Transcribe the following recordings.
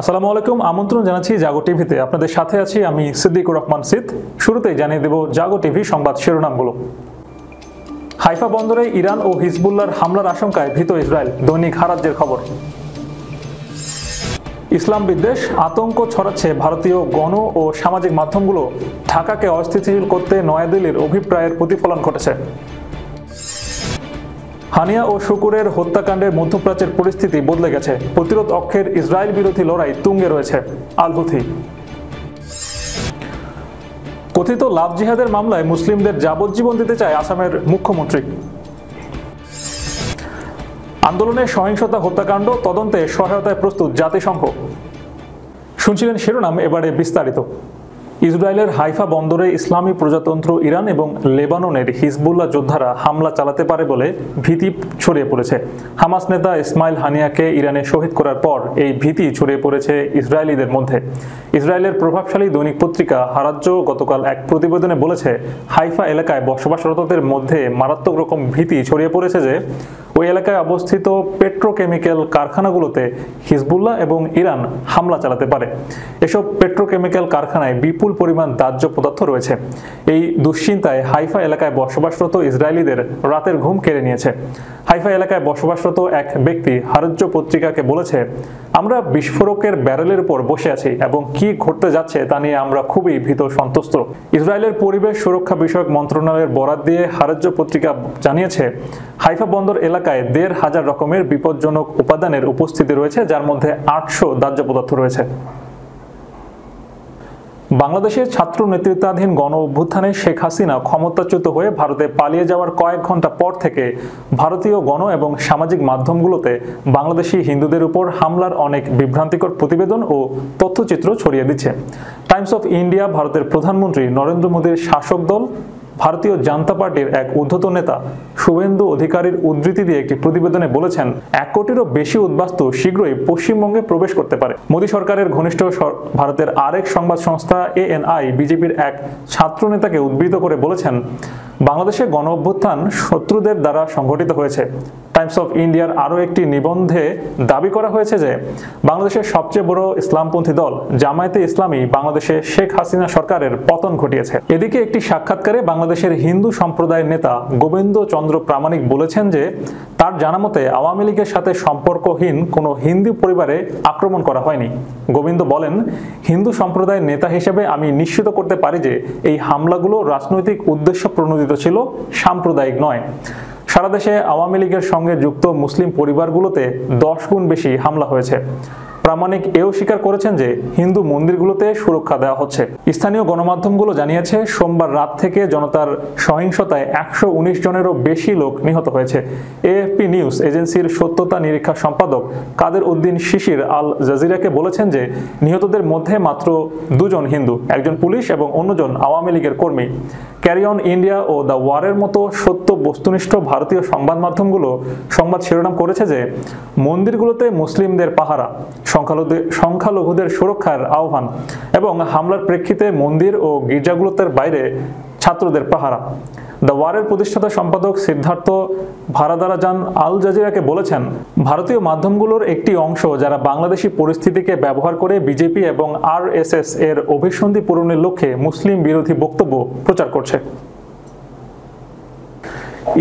আসসালামু আলাইকুম, আমন্ত্রণ জানাচ্ছি জাগো টিভিতে। আপনাদের সাথে আছি আমি সিদ্দিকুর রহমান সিদ। শুরুতেই জানিয়ে দেব জাগো টিভি সংবাদ শিরোনামগুলো। হাইফা বন্দরে ইরান ও হিজবুল্লাহর হামলার আশঙ্কায় ভীত ইসরায়েল, দৈনিক হারাজ্যের খবর। ইসলাম বিদ্বেষ, আতঙ্ক ছড়াচ্ছে ভারতীয় গণ ও সামাজিক মাধ্যমগুলো, ঢাকাকে অস্থিতিশীল করতে নয়াদিল্লির অভিপ্রায়ের প্রতিফলন ঘটেছে। হানিয়া ও শুকুরের হত্যাকাণ্ডের মধ্যপ্রাচ্যের পরিস্থিতি বদলে গেছে, প্রতিরোধ অক্ষের ইসরায়েল বিরোধী লড়াই তুঙ্গে রয়েছে আল হুথি। কথিত লাভ জিহাদের মামলায় মুসলিমদের যাবজ্জীবন দিতে চায় আসামের মুখ্যমন্ত্রী। আন্দোলনে সহিংসতা, হত্যাকাণ্ড তদন্তে সহায়তায় প্রস্তুত জাতিসংঘ। শুনছিলেন শিরোনাম, এবারে বিস্তারিত। ইসরায়েলের হাইফা বন্দরে ইসলামী প্রজাতন্ত্র ইরান এবং লেবাননের হিজবুল্লাহ যোদ্ধারা হামলা চালাতে পারে বলে ভীতি ছড়িয়ে পড়েছে। হামাস নেতা ইসমাইল হানিয়াকে ইরানে শহীদ করার পর এই ভীতি ছড়িয়ে পড়েছে ইসরায়েলিদের মধ্যে। ইসরায়েলের প্রভাবশালী দৈনিক পত্রিকা হারাজ্য গতকাল এক প্রতিবেদনে বলেছে, হাইফা এলাকায় বসবাসরতদের মধ্যে মারাত্মক রকম ভীতি ছড়িয়ে পড়েছে যে ওই এলাকায় অবস্থিত পেট্রোকেমিক্যাল কারখানাগুলোতে হিজবুল্লাহ এবং ইরান হামলা চালাতে পারে। এসব পেট্রোকেমিক্যাল কারখানায় বিপুল পরিমাণ দাহ্য পদার্থ রয়েছে। এই দুশ্চিন্তায় হাইফা এলাকায় বসবাসরত ইসরায়েলিদের রাতের ঘুম কেড়ে নিয়েছে। হাইফা এলাকায় বসবাসরত এক ব্যক্তি হারাজ্য পত্রিকাকে বলেছে, আমরা বিস্ফোরকের ব্যারেলের উপর বসে আছি এবং কি ঘটতে যাচ্ছে তা নিয়ে আমরা খুবই ভীত সন্ত্রস্ত। ইসরায়েলের পরিবেশ সুরক্ষা বিষয়ক মন্ত্রণালয়ের বরাত দিয়ে হারাজ্য পত্রিকা জানিয়েছে, হাইফা বন্দর এলাকায় ১৫০০ রকমের বিপজ্জনক উপাদানের উপস্থিতি রয়েছে, যার মধ্যে ৮০০ দাহ্য পদার্থ রয়েছে। বাংলাদেশের ছাত্র নেতৃত্বাধীন গণ অভ্যুত্থানে শেখ হাসিনা ক্ষমতাচ্যুত হয়ে ভারতে পালিয়ে যাওয়ার কয়েক ঘন্টা পর থেকে ভারতীয় গণ এবং সামাজিক মাধ্যমগুলোতে বাংলাদেশি হিন্দুদের উপর হামলার অনেক বিভ্রান্তিকর প্রতিবেদন ও তথ্যচিত্র ছড়িয়ে দিচ্ছে। টাইমস অফ ইন্ডিয়া ভারতের প্রধানমন্ত্রী নরেন্দ্র মোদীর শাসক দল ভারতীয় জনতা পার্টির এক ঊর্ধ্বতন নেতা শুভেন্দু অধিকারীর উদ্ধৃতি দিয়ে একটি প্রতিবেদনে বলেছেন, ১ কোটিরও বেশি উদ্বাস্তু শীঘ্রই পশ্চিমবঙ্গে প্রবেশ করতে পারে। মোদী সরকারের ঘনিষ্ঠ ভারতের আরেক সংবাদ সংস্থা ANI বিজেপির এক ছাত্র নেতাকে উদ্ধৃত করে বলেছেন, বাংলাদেশে গণ অভ্যুত্থান শত্রুদের দ্বারা সংঘটিত হয়েছে। টাইমস অফ ইন্ডিয়ার আরও একটি নিবন্ধে দাবি করা হয়েছে যে বাংলাদেশের সবচেয়ে বড় ইসলামপন্থী দল জামায়াতে ইসলামী বাংলাদেশে শেখ হাসিনা সরকারের পতন ঘটিয়েছে। এদিকে একটি সাক্ষাৎকারে বাংলাদেশের হিন্দু সম্প্রদায়ের নেতা গোবিন্দ চন্দ্র প্রামাণিক বলেছেন যে তার জানামতে আওয়ামী লীগের সাথে সম্পর্কহীন কোনো হিন্দু পরিবারে আক্রমণ করা হয়নি। গোবিন্দ বলেন, হিন্দু সম্প্রদায়ের নেতা হিসেবে আমি নিশ্চিত করতে পারি যে এই হামলাগুলো রাজনৈতিক উদ্দেশ্য প্রণোদিত ছিল, সাম্প্রদায়িক নয়। সারা দেশে আওয়ামী লীগের সঙ্গে যুক্ত মুসলিম পরিবারগুলোতে ১০ গুণ বেশি হামলা হয়েছে। প্রামাণিক এও স্বীকার করেছেন যে হিন্দু মন্দিরগুলোতে সুরক্ষা দেওয়া হচ্ছে। স্থানীয় গণমাধ্যমগুলো জানিয়েছে, সোমবার রাত থেকে জনতার সহিংসতায় ১১৯ জনেরও বেশি লোক নিহত হয়েছে। AFP নিউজ এজেন্সির সত্যতা নিরীক্ষা সম্পাদক কাদের উদ্দিন শিশির আল জাজিরাকে বলেছেন যে নিহতদের মধ্যে মাত্র ২ জন হিন্দু, একজন পুলিশ এবং অন্যজন আওয়ামী লীগের কর্মী। ক্যারি অন ইন্ডিয়া ও দ্য ওয়ারের মতো সত্য বস্তুনিষ্ঠ ভারতীয় সংবাদ মাধ্যমগুলো সংবাদ শিরোনাম করেছে যে মন্দিরগুলোতে মুসলিমদের পাহারা, সংখ্যালঘুদের সুরক্ষার আহ্বান এবং হামলার প্রেক্ষিতে মন্দির ও গির্জাগুলোতে বাইরে ছাত্রদের পাহারা। দ্য ওয়ারের প্রতিষ্ঠাতা সম্পাদক সিদ্ধার্থ ভারাদারাজান আল জাজিরাকে বলেছেন, ভারতীয় মাধ্যমগুলোর একটি অংশ যারা বাংলাদেশি পরিস্থিতিকে ব্যবহার করে বিজেপি এবং RSS এর অভিসন্ধি পূরণের লক্ষ্যে মুসলিম বিরোধী বক্তব্য প্রচার করছে।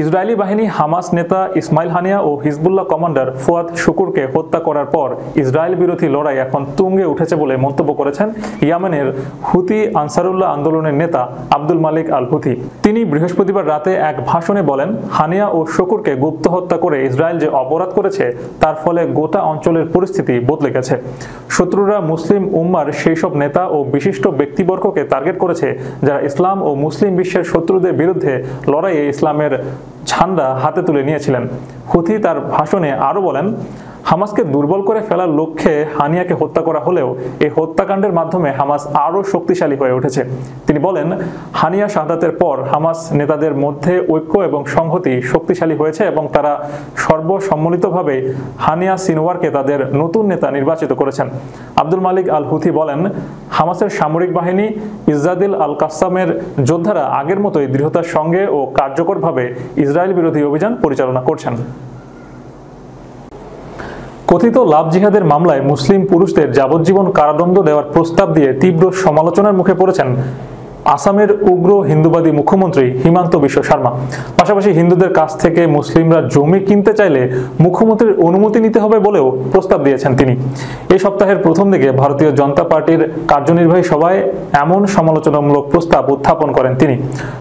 ইসরায়েলি বাহিনী হামাস নেতা ইসমাইল হানিয়া ও হিজবুল্লাহ কমান্ডার ফুয়াদ শুকুরকে হত্যা করার পর ইসরায়েল বিরোধী লড়াই এখন তুঙ্গে উঠেছে বলে মন্তব্য করেছেন ইয়েমেনের হুথি আনসারুল্লাহ আন্দোলনের নেতা আব্দুল মালিক আল হুথি। তিনি বৃহস্পতিবার রাতে এক ভাষণে বলেন, হানিয়া ও শুকুরকে গুপ্ত হত্যা করে ইসরায়েল যে অপরাধ করেছে তার ফলে গোটা অঞ্চলের পরিস্থিতি বদলে গেছে। শত্রুরা মুসলিম উম্মার সেই সব নেতা ও বিশিষ্ট ব্যক্তিবর্গকে টার্গেট করেছে যারা ইসলাম ও মুসলিম বিশ্বের শত্রুদের বিরুদ্ধে লড়াইয়ে ইসলামের ঝান্ডা হাতে তুলে নিয়েছিলেন। হুথি তার ভাষণে আরও বলেন, হামাসকে দুর্বল করে ফেলার লক্ষ্যে হানিয়াকে হত্যা করা হলেও এই হত্যাকাণ্ডের মাধ্যমে হামাস আরও শক্তিশালী হয়ে উঠেছে। তিনি বলেন, হানিয়া শাহাদাতের পর হামাস নেতাদের মধ্যে ঐক্য এবং সংহতি শক্তিশালী হয়েছে এবং তারা সর্বসম্মিলিতভাবে হানিয়া সিনওয়ারকে তাদের নতুন নেতা নির্বাচিত করেছেন। আব্দুল মালিক আল হুথি বলেন, হামাসের সামরিক বাহিনী ইজ্জাদিল আল কাসামের যোদ্ধারা আগের মতোই দৃঢ়তার সঙ্গে ও কার্যকরভাবে ইসরায়েল বিরোধী অভিযান পরিচালনা করছেন। কথিত লাভ জিহাদের মামলায় মুসলিম পুরুষদের যাবজ্জীবন কারাদণ্ড দেওয়ার প্রস্তাব দিয়ে তীব্র সমালোচনার মুখে পড়েছেন আসামের উগ্র হিন্দুবাদী মুখ্যমন্ত্রী হিমন্ত বিশ্ব শর্মা। পাশাপাশি হিন্দুদের কাছ থেকে মুসলিমরা জমি কিনতে চাইলে মুখ্যমন্ত্রীর অনুমতি নিতে হবে বলেও প্রস্তাব দিয়েছেন তিনি। এই সপ্তাহের প্রথম দিকে ভারতীয় জনতা পার্টির কার্যনির্বাহী সভায় এমন সমালোচনামূলক প্রস্তাব উত্থাপন করেন তিনি।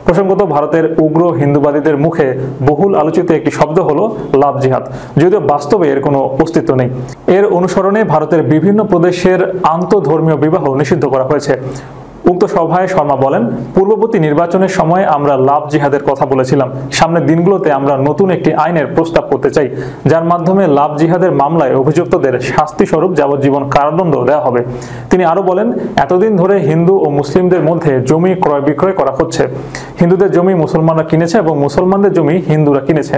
প্রসঙ্গত, ভারতের উগ্র হিন্দুবাদীদের মুখে বহুল আলোচিত একটি শব্দ হলো লাভ জিহাদ, যদিও বাস্তবে এর কোনো অস্তিত্ব নেই। এর অনুসরণে ভারতের বিভিন্ন প্রদেশের আন্তঃধর্মীয় বিবাহ নিষিদ্ধ করা হয়েছে। উক্ত সভায় শর্মা বলেন, পূর্ববর্তী নির্বাচনের সময় আমরা লাভ জিহাদের কথা বলেছিলাম। সামনের দিনগুলোতে আমরা নতুন একটি আইনের প্রস্তাব করতে চাই, যার মাধ্যমে লাভ জিহাদের মামলায় অভিযুক্তদের শাস্তি স্বরূপ যাবজ্জীবন কারাদণ্ড দেওয়া হবে। তিনি আরো বলেন, এতদিন ধরে হিন্দু ও মুসলিমদের মধ্যে জমি ক্রয় বিক্রয় করা হচ্ছে। হিন্দুদের জমি মুসলমানরা কিনেছে এবং মুসলমানদের জমি হিন্দুরা কিনেছে।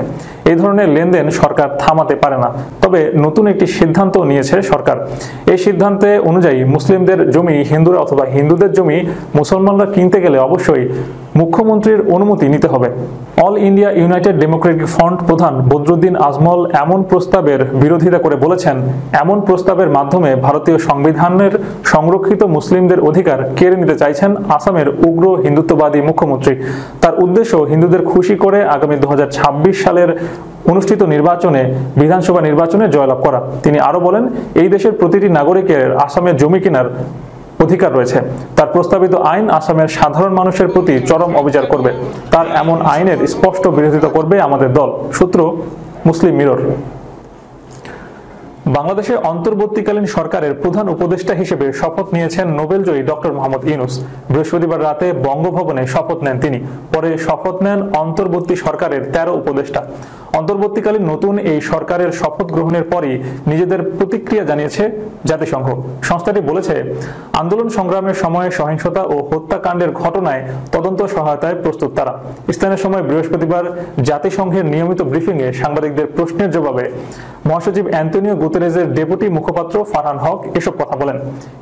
এই ধরনের লেনদেন সরকার থামাতে পারে না। তবে নতুন একটি সিদ্ধান্ত নিয়েছে সরকার। এই সিদ্ধান্তে অনুযায়ী মুসলিমদের জমি হিন্দুরা অথবা হিন্দুদের জমি মুসলমানরা কিনতে গেলে অবশ্যই মুখ্যমন্ত্রীর অনুমতি নিতে হবে। All India United Democratic front প্রধান বদরুদ্দিন আজমল এমন প্রস্তাবের বিরোধিতা করে বলেছেন, এমন প্রস্তাবের মাধ্যমে ভারতীয় সংবিধানের সংরক্ষিত মুসলিমদের অধিকার কেড়ে নিতে চাইছেন আসামের উগ্র হিন্দুত্ববাদী মুখ্যমন্ত্রী। তার উদ্দেশ্য হিন্দুদের খুশি করে আগামী 2026 সালের অনুষ্ঠিত নির্বাচনে বিধানসভা নির্বাচনে জয়লাভ করা। তিনি আরো বলেন, এই দেশের প্রতিটি নাগরিকের আসামের জমি কেনার অধিকার রয়েছে। তার প্রস্তাবিত আইন আসামের সাধারণ মানুষের প্রতি চরম অবিচার করবে। তার এমন আইনের স্পষ্ট বিরোধিতা করবে আমাদের দল। সূত্র মুসলিম মিরর। বাংলাদেশের অন্তর্বর্তীকালীন সরকারের প্রধান উপদেষ্টা হিসেবে শপথ নিয়েছেন নোবেলজয়ী ডক্টর মোহাম্মদ ইউনূস। বৃহস্পতিবার রাতে বঙ্গভবনে শপথ নেন তিনি। পরে শপথ নেন অন্তর্বর্তী সরকারের 13 উপদেষ্টা। অন্তর্বর্তীকালীন নতুন এই সরকারের শপথ গ্রহণের পরই নিজেদের প্রতিক্রিয়া জানিয়েছে জাতিসংঘ। সংস্থাটি বলেছে, আন্দোলন সংগ্রামের সময় সহিংসতা ও হত্যাকাণ্ডের ঘটনায় তদন্ত সহায়তায় প্রস্তুত তারা। স্থানীয় সময় বৃহস্পতিবার জাতিসংঘের নিয়মিত ব্রিফিংয়ে সাংবাদিকদের প্রশ্নের জবাবে মহাসচিব অ্যান্টনিও গুতেরেজের ডেপুটি মুখপাত্র ফারহান হক এসব কথা বলেন।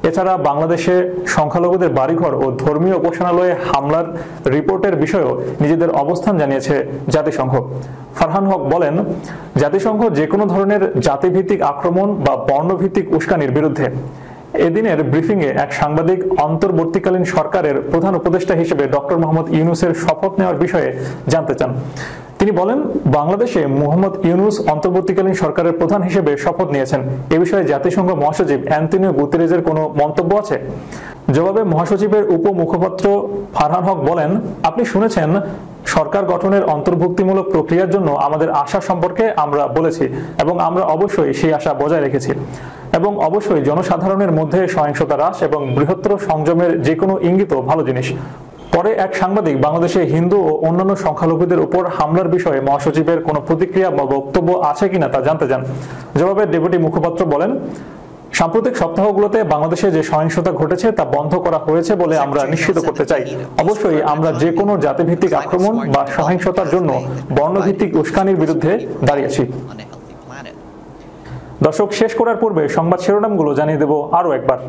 এছাড়া বাংলাদেশে সংখ্যালঘুদের বাড়িঘর ও ধর্মীয় উপাসনালয়ে হামলার রিপোর্টের বিষয়েও নিজেদের অবস্থান জানিয়েছে জাতিসংঘ। ফারহান হক বলেন, জাতিসংঘ যে কোনো ধরনের জাতিভিত্তিক আক্রমণ বা বর্ণভিত্তিক উস্কানির বিরুদ্ধে। এদিনের ব্রিফিংয়ে এক সাংবাদিক অন্তর্বর্তীকালীন সরকারের প্রধান উপদেষ্টা হিসেবে ডক্টর মোহাম্মদ ইউনূসের শপথ নেওয়ার বিষয়ে জানতে চান। তিনি বলেন, বাংলাদেশে মোহাম্মদ ইউনূস অন্তর্বর্তীকালীন সরকারের প্রধান হিসেবে শপথ নিয়েছেন। এ বিষয়ে জাতিসংঘ মহাসচিব অ্যান্টনিও গুতেরেজের কোনো মন্তব্য আছে? জবাবে মহাসচিবের উপমুখপাত্র ফারহান হক বলেন, আপনি শুনেছেন, সরকার গঠনের অন্তর্ভুক্তিমূলক প্রক্রিয়ার জন্য আমাদের আশা সম্পর্কে আমরা বলেছি এবং আমরা অবশ্যই সেই আশা বজায় রেখেছি এবং অবশ্যই জনসাধারণের মধ্যে সহিংসতা হ্রাস এবং বৃহত্তর সংযমের যে কোনো ইঙ্গিতও ভালো জিনিস। পরে এক সাংবাদিক বাংলাদেশে হিন্দু ও অন্যান্য সংখ্যালঘুদের উপর হামলার বিষয়ে মহাসচিবের কোনো প্রতিক্রিয়া বা বক্তব্য আছে কিনা তা জানতে চান। জবাবে ডেপুটি মুখপাত্র বলেন, সাম্প্রতিক সপ্তাহগুলোতে বাংলাদেশে যে সহিংসতা ঘটেছে তা বন্ধ করা হয়েছে বলে আমরা নিশ্চিত করতে চাই। অবশ্যই আমরা যে কোনো জাতিভিত্তিক আক্রমণ বা সহিংসতার জন্য বর্ণভিত্তিক উস্কানির বিরুদ্ধে দাঁড়িয়েছি। দর্শক, শেষ করার পূর্বে সংবাদ শিরোনামগুলো জানিয়ে দেব আরও একবার।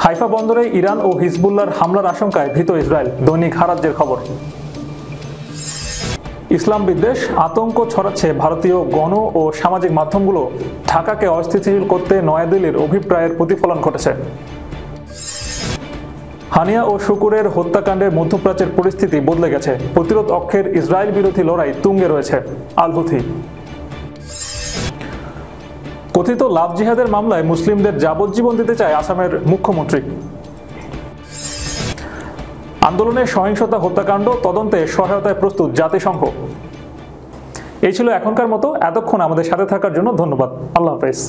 হাইফা বন্দরে ইরান ও হিজবুল্লাহর হামলার আশঙ্কায় ভীত ইসরায়েল, দৈনিক হারাজ্যের খবর। ইসলাম বিদ্বেষ, আতঙ্ক ছড়াচ্ছে ভারতীয় গণ ও সামাজিক মাধ্যমগুলো, ঢাকাকে অস্থিতিশীল করতে নয়াদিল্লির অভিপ্রায়ের প্রতিফলন ঘটেছে। হানিয়া ও শুকুরের হত্যাকাণ্ডে মধ্যপ্রাচ্যের পরিস্থিতি বদলে গেছে, প্রতিরোধ অক্ষের ইসরায়েল বিরোধী লড়াই তুঙ্গে রয়েছে। আল হুথি। কথিত লাভ জিহাদের মামলায় মুসলিমদের যাবজ্জীবন দিতে চায় আসামের মুখ্যমন্ত্রী। আন্দোলনের সহিংসতা হত্যাকাণ্ড তদন্তে সহায়তায় প্রস্তুত জাতিসংঘ। এই ছিল এখনকার মতো। এতক্ষণ আমাদের সাথে থাকার জন্য ধন্যবাদ। আল্লাহ হাফেজ।